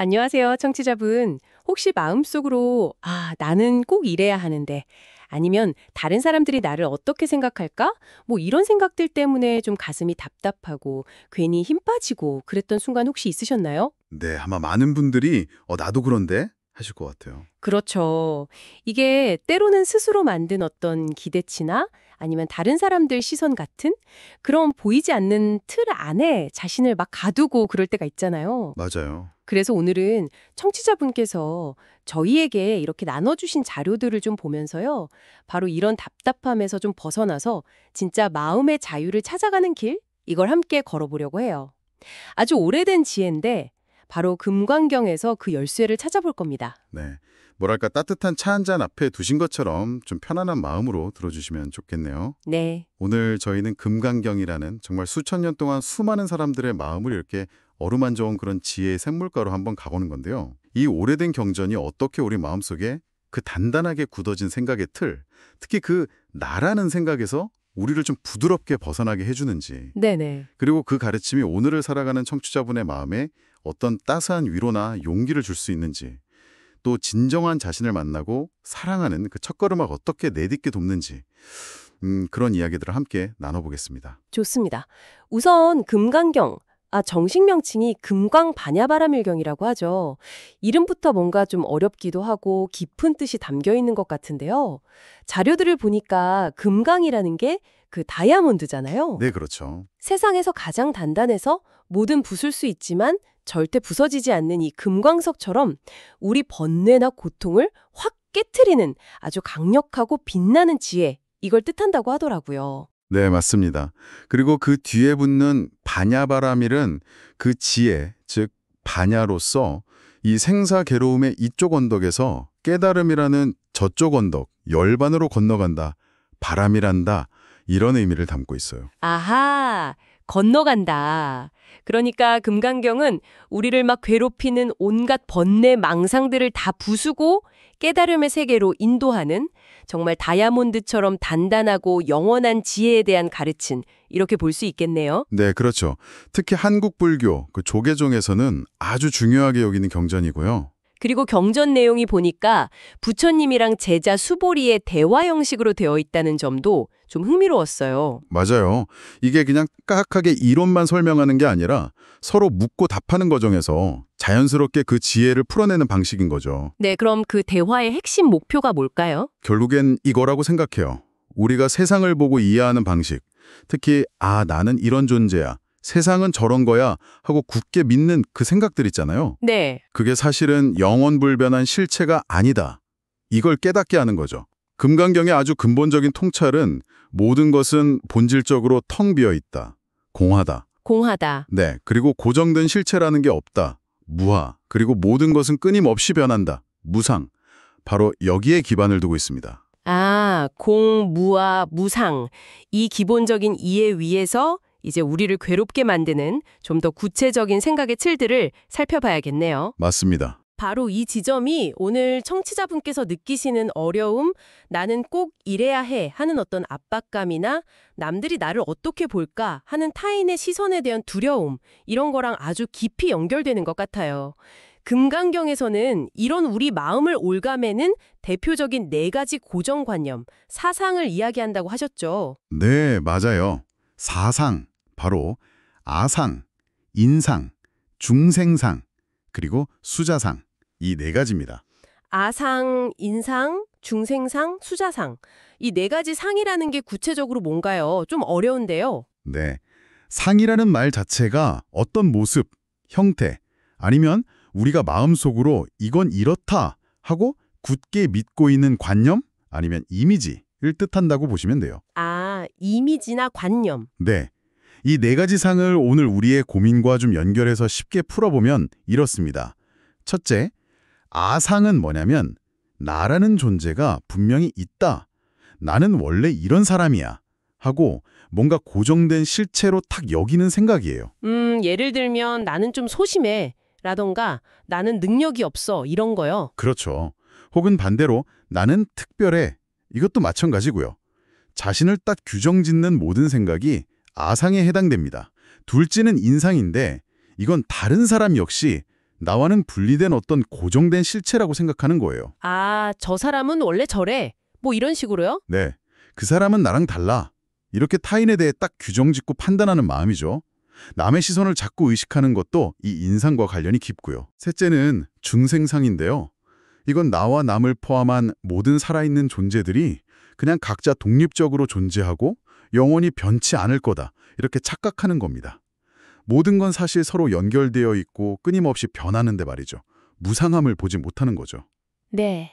안녕하세요, 청취자분. 혹시 마음속으로, 나는 꼭 이래야 하는데, 아니면 다른 사람들이 나를 어떻게 생각할까? 뭐 이런 생각들 때문에 좀 가슴이 답답하고 괜히 힘 빠지고 그랬던 순간 혹시 있으셨나요? 네, 아마 많은 분들이 나도 그런데 하실 것 같아요. 그렇죠. 이게 때로는 스스로 만든 어떤 기대치나 아니면 다른 사람들 시선 같은 그런 보이지 않는 틀 안에 자신을 막 가두고 그럴 때가 있잖아요. 맞아요. 그래서 오늘은 청취자분께서 저희에게 이렇게 나눠주신 자료들을 좀 보면서요. 바로 이런 답답함에서 좀 벗어나서 진짜 마음의 자유를 찾아가는 길? 이걸 함께 걸어보려고 해요. 아주 오래된 지혜인데 바로 금광경에서 그 열쇠를 찾아볼 겁니다. 네. 뭐랄까 따뜻한 차 한 잔 앞에 두신 것처럼 좀 편안한 마음으로 들어주시면 좋겠네요. 네. 오늘 저희는 금강경이라는 정말 수천 년 동안 수많은 사람들의 마음을 이렇게 어루만져온 그런 지혜의 샘물가로 한번 가보는 건데요. 이 오래된 경전이 어떻게 우리 마음속에 그 단단하게 굳어진 생각의 틀, 특히 그 나라는 생각에서 우리를 좀 부드럽게 벗어나게 해주는지, 네네. 그리고 그 가르침이 오늘을 살아가는 청취자분의 마음에 어떤 따스한 위로나 용기를 줄 수 있는지, 또 진정한 자신을 만나고 사랑하는 그 첫걸음을 어떻게 내딛게 돕는지, 그런 이야기들을 함께 나눠보겠습니다. 좋습니다. 우선 금강경. 정식 명칭이 금광반야바라밀경이라고 하죠. 이름부터 뭔가 좀 어렵기도 하고 깊은 뜻이 담겨 있는 것 같은데요. 자료들을 보니까 금강이라는 게 그 다이아몬드잖아요. 네, 그렇죠. 세상에서 가장 단단해서 뭐든 부술 수 있지만 절대 부서지지 않는 이 금광석처럼 우리 번뇌나 고통을 확 깨트리는 아주 강력하고 빛나는 지혜, 이걸 뜻한다고 하더라고요. 네, 맞습니다. 그리고 그 뒤에 붙는 바냐바라밀은 그 지혜, 즉 바냐로서 이 생사괴로움의 이쪽 언덕에서 깨달음이라는 저쪽 언덕, 열반으로 건너간다, 바람이란다, 이런 의미를 담고 있어요. 아하, 건너간다. 그러니까 금강경은 우리를 막 괴롭히는 온갖 번뇌 망상들을 다 부수고 깨달음의 세계로 인도하는 정말 다이아몬드처럼 단단하고 영원한 지혜에 대한 가르침, 이렇게 볼 수 있겠네요. 네, 그렇죠. 특히 한국 불교, 그 조계종에서는 아주 중요하게 여기는 경전이고요. 그리고 경전 내용이 보니까 부처님이랑 제자 수보리의 대화 형식으로 되어 있다는 점도 좀 흥미로웠어요. 맞아요. 이게 그냥 까악하게 이론만 설명하는 게 아니라 서로 묻고 답하는 과정에서 자연스럽게 그 지혜를 풀어내는 방식인 거죠. 네, 그럼 그 대화의 핵심 목표가 뭘까요? 결국엔 이거라고 생각해요. 우리가 세상을 보고 이해하는 방식, 특히 나는 이런 존재야, 세상은 저런 거야 하고 굳게 믿는 그 생각들 있잖아요. 네. 그게 사실은 영원불변한 실체가 아니다. 이걸 깨닫게 하는 거죠. 금강경의 아주 근본적인 통찰은 모든 것은 본질적으로 텅 비어 있다. 공하다. 공하다. 네, 그리고 고정된 실체라는 게 없다. 무하. 그리고 모든 것은 끊임없이 변한다. 무상. 바로 여기에 기반을 두고 있습니다. 공, 무아, 무상. 이 기본적인 이해 위에서 이제 우리를 괴롭게 만드는 좀 더 구체적인 생각의 틀들을 살펴봐야겠네요. 맞습니다. 바로 이 지점이 오늘 청취자분께서 느끼시는 어려움, 나는 꼭 이래야 해 하는 어떤 압박감이나 남들이 나를 어떻게 볼까 하는 타인의 시선에 대한 두려움, 이런 거랑 아주 깊이 연결되는 것 같아요. 금강경에서는 이런 우리 마음을 옭아매는 대표적인 4가지 고정관념, 사상을 이야기한다고 하셨죠. 네, 맞아요. 사상, 바로 아상, 인상, 중생상, 그리고 수자상. 이 4가지입니다. 아상, 인상, 중생상, 수자상. 이 4가지 상이라는 게 구체적으로 뭔가요? 좀 어려운데요. 네. 상이라는 말 자체가 어떤 모습, 형태, 아니면 우리가 마음속으로 이건 이렇다 하고 굳게 믿고 있는 관념, 아니면 이미지를 뜻한다고 보시면 돼요. 이미지나 관념. 네. 이 4가지 상을 오늘 우리의 고민과 좀 연결해서 쉽게 풀어보면 이렇습니다. 첫째, 아상은 뭐냐면 나라는 존재가 분명히 있다. 나는 원래 이런 사람이야. 하고 뭔가 고정된 실체로 탁 여기는 생각이에요. 예를 들면 나는 좀 소심해. 라던가 나는 능력이 없어. 이런 거요. 그렇죠. 혹은 반대로 나는 특별해. 이것도 마찬가지고요. 자신을 딱 규정짓는 모든 생각이 아상에 해당됩니다. 둘째는 인상인데 이건 다른 사람 역시 나와는 분리된 어떤 고정된 실체라고 생각하는 거예요. 아, 저 사람은 원래 저래. 뭐 이런 식으로요? 네, 그 사람은 나랑 달라. 이렇게 타인에 대해 딱 규정짓고 판단하는 마음이죠. 남의 시선을 자꾸 의식하는 것도 이 인상과 관련이 깊고요. 셋째는 중생상인데요. 이건 나와 남을 포함한 모든 살아있는 존재들이 그냥 각자 독립적으로 존재하고 영원히 변치 않을 거다. 이렇게 착각하는 겁니다. 모든 건 사실 서로 연결되어 있고 끊임없이 변하는데 말이죠. 무상함을 보지 못하는 거죠. 네.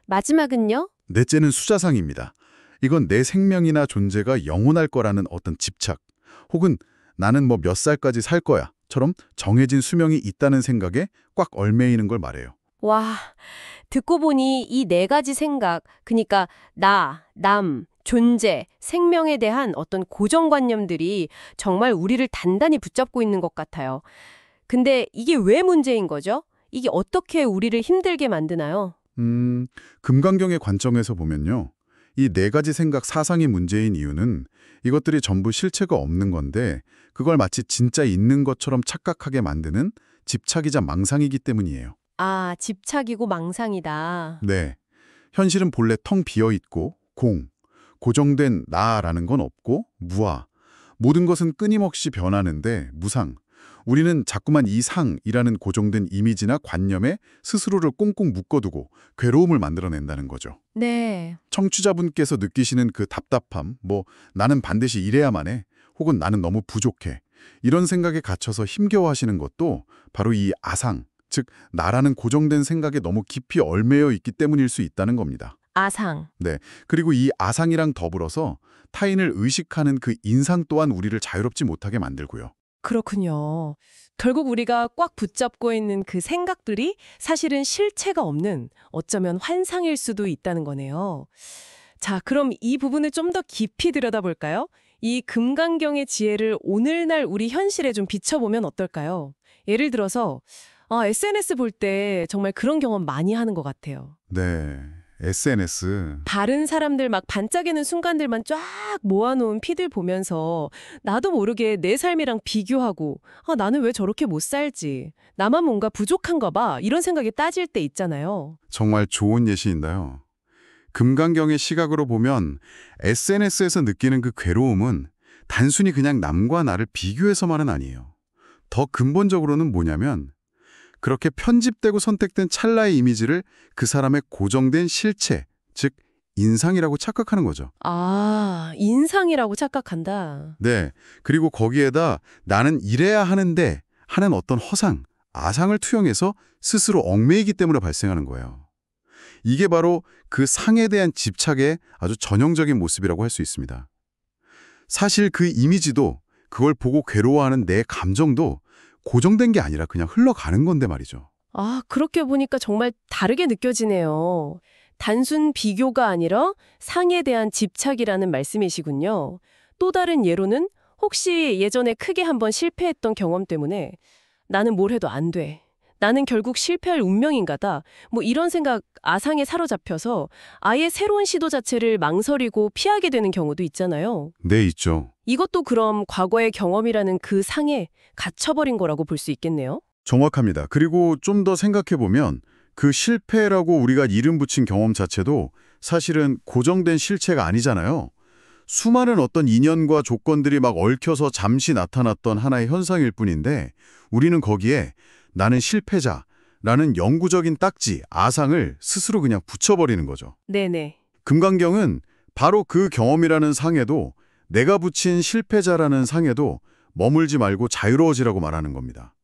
마지막은요? 넷째는 수자상입니다. 이건 내 생명이나 존재가 영원할 거라는 어떤 집착, 혹은 나는 뭐 몇 살까지 살 거야처럼 정해진 수명이 있다는 생각에 꽉 얽매이는 걸 말해요. 와, 듣고 보니 이 네 가지 생각, 그러니까 나, 남, 존재, 생명에 대한 어떤 고정관념들이 정말 우리를 단단히 붙잡고 있는 것 같아요. 근데 이게 왜 문제인 거죠? 이게 어떻게 우리를 힘들게 만드나요? 금강경의 관점에서 보면요. 이 네 가지 생각 사상이 문제인 이유는 이것들이 전부 실체가 없는 건데 그걸 마치 진짜 있는 것처럼 착각하게 만드는 집착이자 망상이기 때문이에요. 아, 집착이고 망상이다. 네. 현실은 본래 텅 비어 있고 고정된 나라는 건 없고 무아. 모든 것은 끊임없이 변하는데 무상. 우리는 자꾸만 이 상이라는 고정된 이미지나 관념에 스스로를 꽁꽁 묶어두고 괴로움을 만들어낸다는 거죠. 네. 청취자분께서 느끼시는 그 답답함, 나는 반드시 이래야만 해, 혹은 나는 너무 부족해. 이런 생각에 갇혀서 힘겨워하시는 것도 바로 이 아상, 즉 나라는 고정된 생각에 너무 깊이 얽매여 있기 때문일 수 있다는 겁니다. 아상. 네. 그리고 이 아상이랑 더불어서 타인을 의식하는 그 인상 또한 우리를 자유롭지 못하게 만들고요. 그렇군요. 결국 우리가 꽉 붙잡고 있는 그 생각들이 사실은 실체가 없는 어쩌면 환상일 수도 있다는 거네요. 자, 그럼 이 부분을 좀 더 깊이 들여다볼까요? 이 금강경의 지혜를 오늘날 우리 현실에 좀 비춰보면 어떨까요? 예를 들어서 SNS 볼 때 정말 그런 경험 많이 하는 것 같아요. 네. SNS. 다른 사람들 막 반짝이는 순간들만 쫙 모아놓은 피들 보면서 나도 모르게 내 삶이랑 비교하고 나는 왜 저렇게 못 살지? 나만 뭔가 부족한가 봐. 이런 생각이 따질 때 있잖아요. 정말 좋은 예시인데요. 금강경의 시각으로 보면 SNS에서 느끼는 그 괴로움은 단순히 그냥 남과 나를 비교해서만은 아니에요. 더 근본적으로는 뭐냐면 그렇게 편집되고 선택된 찰나의 이미지를 그 사람의 고정된 실체, 즉 인상이라고 착각하는 거죠. 아, 인상이라고 착각한다. 네, 그리고 거기에다 나는 이래야 하는데 하는 어떤 허상, 아상을 투영해서 스스로 얽매이기 때문에 발생하는 거예요. 이게 바로 그 상에 대한 집착의 아주 전형적인 모습이라고 할 수 있습니다. 사실 그 이미지도 그걸 보고 괴로워하는 내 감정도 고정된 게 아니라 그냥 흘러가는 건데 말이죠. 아, 그렇게 보니까 정말 다르게 느껴지네요. 단순 비교가 아니라 상에 대한 집착이라는 말씀이시군요. 또 다른 예로는 혹시 예전에 크게 한번 실패했던 경험 때문에 나는 뭘 해도 안 돼. 나는 결국 실패할 운명인가다. 뭐 이런 생각 아상에 사로잡혀서 아예 새로운 시도 자체를 망설이고 피하게 되는 경우도 있잖아요. 네, 있죠. 이것도 그럼 과거의 경험이라는 그 상에 갇혀버린 거라고 볼 수 있겠네요. 정확합니다. 그리고 좀 더 생각해보면 그 실패라고 우리가 이름 붙인 경험 자체도 사실은 고정된 실체가 아니잖아요. 수많은 어떤 인연과 조건들이 막 얽혀서 잠시 나타났던 하나의 현상일 뿐인데 우리는 거기에 나는 실패자라는 영구적인 딱지, 아상을 스스로 그냥 붙여버리는 거죠. 네네. 금강경은 바로 그 경험이라는 상에도 내가 붙인 실패자라는 상에도 머물지 말고 자유로워지라고 말하는 겁니다.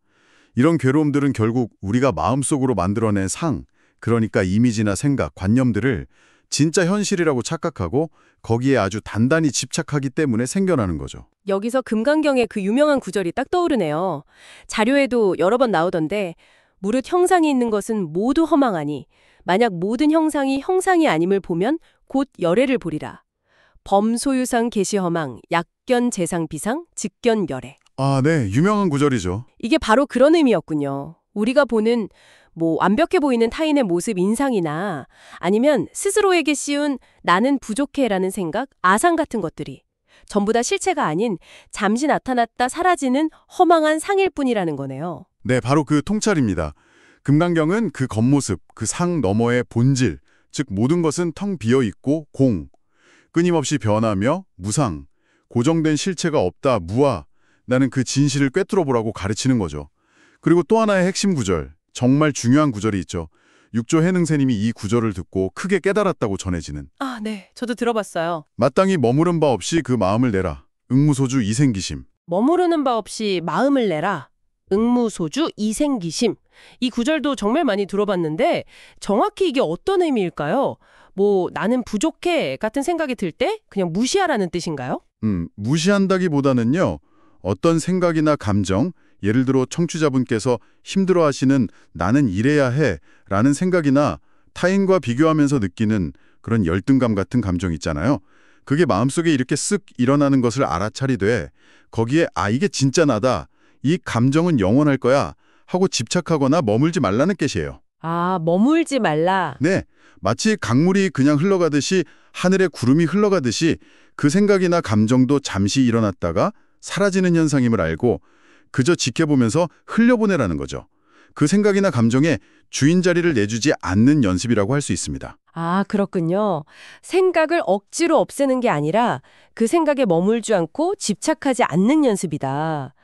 이런 괴로움들은 결국 우리가 마음속으로 만들어낸 상, 그러니까 이미지나 생각, 관념들을 진짜 현실이라고 착각하고 거기에 아주 단단히 집착하기 때문에 생겨나는 거죠. 여기서 금강경의 그 유명한 구절이 딱 떠오르네요. 자료에도 여러 번 나오던데 무릇 형상이 있는 것은 모두 허망하니 만약 모든 형상이 형상이 아님을 보면 곧 열애를 보리라. 범소유상 계시허망 약견 재상 비상 직견 열애. 아, 네. 유명한 구절이죠. 이게 바로 그런 의미였군요. 우리가 보는 완벽해 보이는 타인의 모습 인상이나 아니면 스스로에게 씌운 나는 부족해라는 생각, 아상 같은 것들이 전부 다 실체가 아닌 잠시 나타났다 사라지는 허망한 상일 뿐이라는 거네요. 네, 바로 그 통찰입니다. 금강경은 그 겉모습, 그 상 너머의 본질, 즉 모든 것은 텅 비어있고 공, 끊임없이 변하며 무상, 고정된 실체가 없다, 무아, 나는 그 진실을 꿰뚫어 보라고 가르치는 거죠. 그리고 또 하나의 핵심 구절, 정말 중요한 구절이 있죠. 육조 해능세님이 이 구절을 듣고 크게 깨달았다고 전해지는 아, 네. 저도 들어봤어요. 마땅히 머무른 바 없이 그 마음을 내라. 응무소주 이생기심. 머무르는 바 없이 마음을 내라. 응무소주 이생기심. 이 구절도 정말 많이 들어봤는데 정확히 이게 어떤 의미일까요? 뭐 나는 부족해 같은 생각이 들 때 그냥 무시하라는 뜻인가요? 무시한다기보다는요. 어떤 생각이나 감정, 예를 들어 청취자분께서 힘들어하시는 나는 이래야 해 라는 생각이나 타인과 비교하면서 느끼는 그런 열등감 같은 감정 있잖아요. 그게 마음속에 이렇게 쓱 일어나는 것을 알아차리되 거기에 이게 진짜 나다. 이 감정은 영원할 거야 하고 집착하거나 머물지 말라는 뜻이에요. 아, 머물지 말라. 네, 마치 강물이 그냥 흘러가듯이 하늘에 구름이 흘러가듯이 그 생각이나 감정도 잠시 일어났다가 사라지는 현상임을 알고 그저 지켜보면서 흘려보내라는 거죠. 그 생각이나 감정에 주인 자리를 내주지 않는 연습이라고 할 수 있습니다. 아, 그렇군요. 생각을 억지로 없애는 게 아니라 그 생각에 머물지 않고 집착하지 않는 연습이다.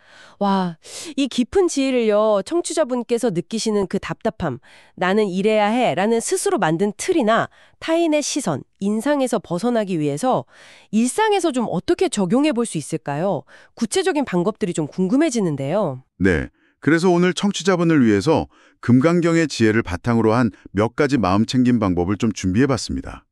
와, 이 깊은 지혜를요, 청취자분께서 느끼시는 그 답답함, 나는 이래야 해 라는 스스로 만든 틀이나 타인의 시선, 인상에서 벗어나기 위해서 일상에서 좀 어떻게 적용해 볼 수 있을까요? 구체적인 방법들이 좀 궁금해지는데요. 네, 그래서 오늘 청취자분을 위해서 금강경의 지혜를 바탕으로 한 몇 가지 마음챙김 방법을 좀 준비해봤습니다.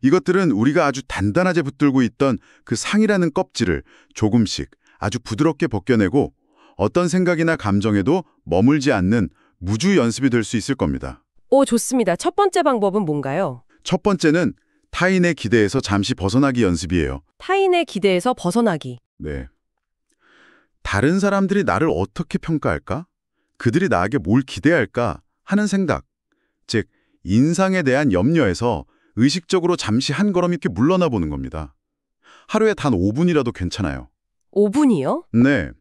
이것들은 우리가 아주 단단하게 붙들고 있던 그 상이라는 껍질을 조금씩 아주 부드럽게 벗겨내고 어떤 생각이나 감정에도 머물지 않는 무주 연습이 될 수 있을 겁니다. 오, 좋습니다. 첫 번째 방법은 뭔가요? 첫 번째는 타인의 기대에서 잠시 벗어나기 연습이에요. 타인의 기대에서 벗어나기. 네. 다른 사람들이 나를 어떻게 평가할까? 그들이 나에게 뭘 기대할까? 하는 생각. 즉, 인상에 대한 염려에서 의식적으로 잠시 한 걸음 이렇게 물러나 보는 겁니다. 하루에 단 5분이라도 괜찮아요. 5분이요? 네.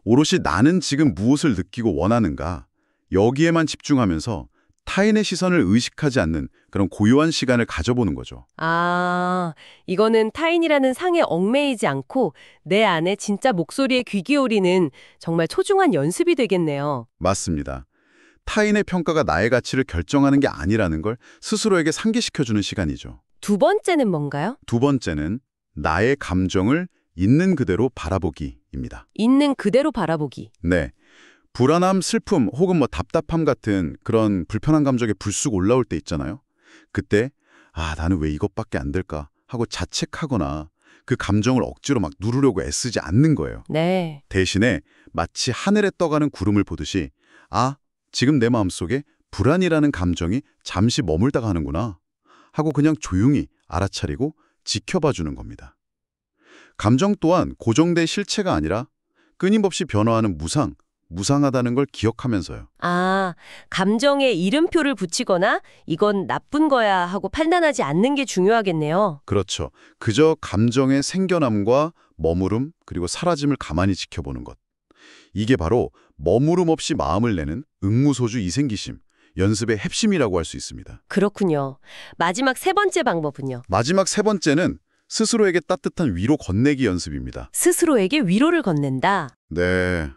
오롯이 나는 지금 무엇을 느끼고 원하는가? 여기에만 집중하면서 타인의 시선을 의식하지 않는 그런 고요한 시간을 가져보는 거죠. 아, 이거는 타인이라는 상에 얽매이지 않고 내 안에 진짜 목소리에 귀 기울이는 정말 소중한 연습이 되겠네요. 맞습니다. 타인의 평가가 나의 가치를 결정하는 게 아니라는 걸 스스로에게 상기시켜주는 시간이죠. 두 번째는 뭔가요? 두 번째는 나의 감정을 있는 그대로 바라보기입니다. 있는 그대로 바라보기. 네. 불안함, 슬픔 혹은 답답함 같은 그런 불편한 감정이 불쑥 올라올 때 있잖아요. 그때 나는 왜 이것밖에 안 될까 하고 자책하거나 그 감정을 억지로 막 누르려고 애쓰지 않는 거예요. 네. 대신에 마치 하늘에 떠가는 구름을 보듯이 지금 내 마음속에 불안이라는 감정이 잠시 머물다가 하는구나 하고 그냥 조용히 알아차리고 지켜봐 주는 겁니다. 감정 또한 고정된 실체가 아니라 끊임없이 변화하는 무상하다는 걸 기억하면서요. 아, 감정에 이름표를 붙이거나 이건 나쁜 거야 하고 판단하지 않는 게 중요하겠네요. 그렇죠. 그저 감정의 생겨남과 머무름 그리고 사라짐을 가만히 지켜보는 것. 이게 바로 머무름 없이 마음을 내는 응무소주 이생기심, 연습의 핵심이라고 할 수 있습니다. 그렇군요. 마지막 세 번째 방법은요? 마지막 세 번째는 스스로에게 따뜻한 위로 건네기 연습입니다. 스스로에게 위로를 건넨다. 네.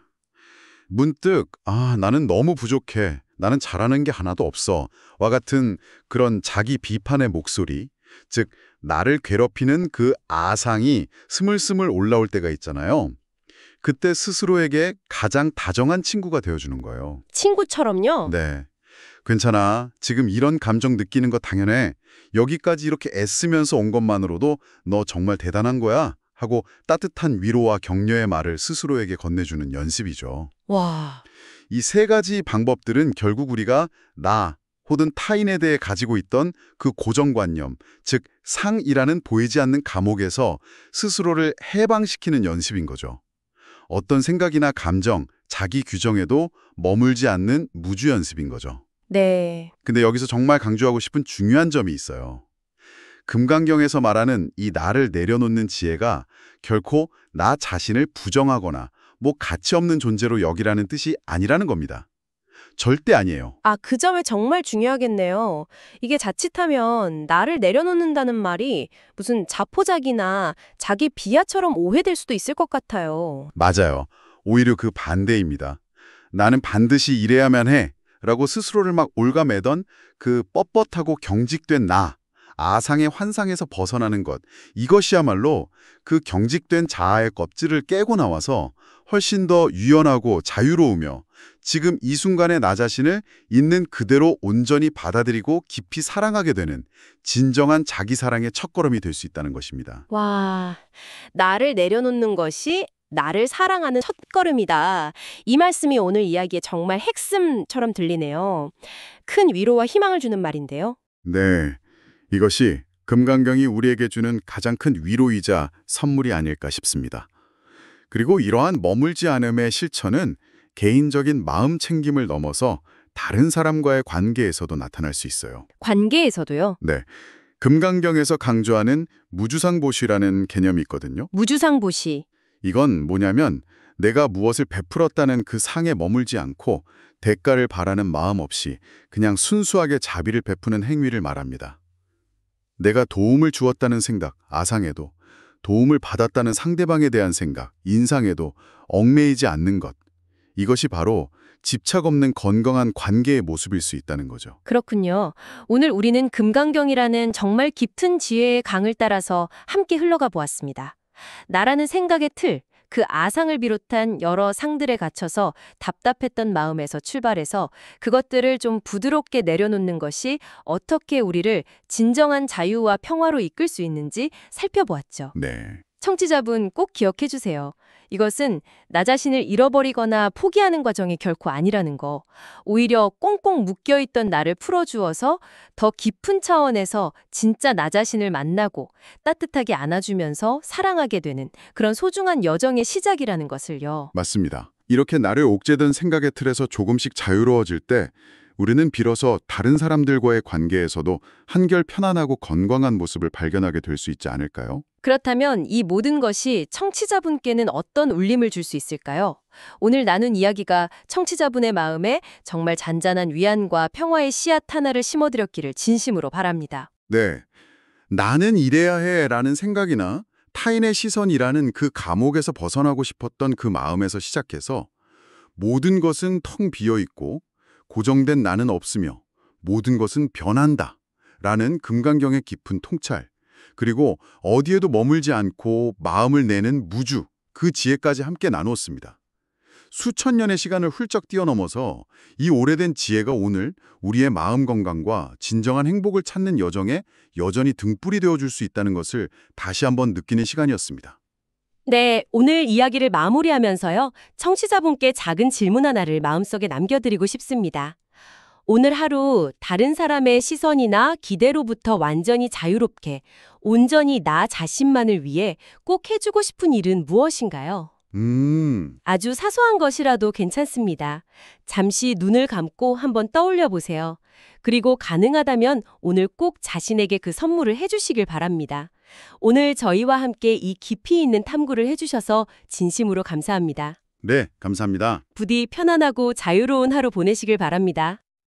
문득 나는 너무 부족해. 나는 잘하는 게 하나도 없어. 와 같은 그런 자기 비판의 목소리, 즉 나를 괴롭히는 그 아상이 스물스물 올라올 때가 있잖아요. 그때 스스로에게 가장 다정한 친구가 되어주는 거예요. 친구처럼요? 네. 괜찮아. 지금 이런 감정 느끼는 거 당연해. 여기까지 이렇게 애쓰면서 온 것만으로도 너 정말 대단한 거야. 하고 따뜻한 위로와 격려의 말을 스스로에게 건네주는 연습이죠. 와, 이 세 가지 방법들은 결국 우리가 나 혹은 타인에 대해 가지고 있던 그 고정관념, 즉 상이라는 보이지 않는 감옥에서 스스로를 해방시키는 연습인 거죠. 어떤 생각이나 감정, 자기 규정에도 머물지 않는 무주 연습인 거죠. 네. 근데 여기서 정말 강조하고 싶은 중요한 점이 있어요. 금강경에서 말하는 이 나를 내려놓는 지혜가 결코 나 자신을 부정하거나 뭐 가치 없는 존재로 여기라는 뜻이 아니라는 겁니다. 절대 아니에요. 아, 그 점이 정말 중요하겠네요. 이게 자칫하면 나를 내려놓는다는 말이 무슨 자포자기나 자기 비하처럼 오해될 수도 있을 것 같아요. 맞아요. 오히려 그 반대입니다. 나는 반드시 이래야만 해 라고 스스로를 막 옭아매던 그 뻣뻣하고 경직된 나, 아상의 환상에서 벗어나는 것, 이것이야말로 그 경직된 자아의 껍질을 깨고 나와서 훨씬 더 유연하고 자유로우며 지금 이 순간의 나 자신을 있는 그대로 온전히 받아들이고 깊이 사랑하게 되는 진정한 자기 사랑의 첫걸음이 될 수 있다는 것입니다. 와, 나를 내려놓는 것이 나를 사랑하는 첫걸음이다. 이 말씀이 오늘 이야기의 정말 핵심처럼 들리네요. 큰 위로와 희망을 주는 말인데요. 네, 이것이 금강경이 우리에게 주는 가장 큰 위로이자 선물이 아닐까 싶습니다. 그리고 이러한 머물지 않음의 실천은 개인적인 마음 챙김을 넘어서 다른 사람과의 관계에서도 나타날 수 있어요. 관계에서도요. 네, 금강경에서 강조하는 무주상보시라는 개념이 있거든요. 무주상보시. 이건 뭐냐면 내가 무엇을 베풀었다는 그 상에 머물지 않고 대가를 바라는 마음 없이 그냥 순수하게 자비를 베푸는 행위를 말합니다. 내가 도움을 주었다는 생각, 아상에도 도움을 받았다는 상대방에 대한 생각, 인상에도 얽매이지 않는 것. 이것이 바로 집착 없는 건강한 관계의 모습일 수 있다는 거죠. 그렇군요. 오늘 우리는 금강경이라는 정말 깊은 지혜의 강을 따라서 함께 흘러가 보았습니다. 나라는 생각의 틀, 그 아상을 비롯한 여러 상들에 갇혀서 답답했던 마음에서 출발해서 그것들을 좀 부드럽게 내려놓는 것이 어떻게 우리를 진정한 자유와 평화로 이끌 수 있는지 살펴보았죠. 네. 청취자분 꼭 기억해 주세요. 이것은 나 자신을 잃어버리거나 포기하는 과정이 결코 아니라는 거. 오히려 꽁꽁 묶여있던 나를 풀어주어서 더 깊은 차원에서 진짜 나 자신을 만나고 따뜻하게 안아주면서 사랑하게 되는 그런 소중한 여정의 시작이라는 것을요. 맞습니다. 이렇게 나를 옥죄던 생각의 틀에서 조금씩 자유로워질 때 우리는 비로소 다른 사람들과의 관계에서도 한결 편안하고 건강한 모습을 발견하게 될 수 있지 않을까요? 그렇다면 이 모든 것이 청취자분께는 어떤 울림을 줄 수 있을까요? 오늘 나눈 이야기가 청취자분의 마음에 정말 잔잔한 위안과 평화의 씨앗 하나를 심어드렸기를 진심으로 바랍니다. 네. 나는 이래야 해라는 생각이나 타인의 시선이라는 그 감옥에서 벗어나고 싶었던 그 마음에서 시작해서 모든 것은 텅 비어있고 고정된 나는 없으며 모든 것은 변한다 라는 금강경의 깊은 통찰, 그리고 어디에도 머물지 않고 마음을 내는 무주, 그 지혜까지 함께 나누었습니다. 수천 년의 시간을 훌쩍 뛰어넘어서 이 오래된 지혜가 오늘 우리의 마음 건강과 진정한 행복을 찾는 여정에 여전히 등불이 되어줄 수 있다는 것을 다시 한번 느끼는 시간이었습니다. 네, 오늘 이야기를 마무리하면서요. 청취자분께 작은 질문 하나를 마음속에 남겨드리고 싶습니다. 오늘 하루 다른 사람의 시선이나 기대로부터 완전히 자유롭게 온전히 나 자신만을 위해 꼭 해주고 싶은 일은 무엇인가요? 아주 사소한 것이라도 괜찮습니다. 잠시 눈을 감고 한번 떠올려 보세요. 그리고 가능하다면 오늘 꼭 자신에게 그 선물을 해주시길 바랍니다. 오늘 저희와 함께 이 깊이 있는 탐구를 해주셔서 진심으로 감사합니다. 네, 감사합니다. 부디 편안하고 자유로운 하루 보내시길 바랍니다.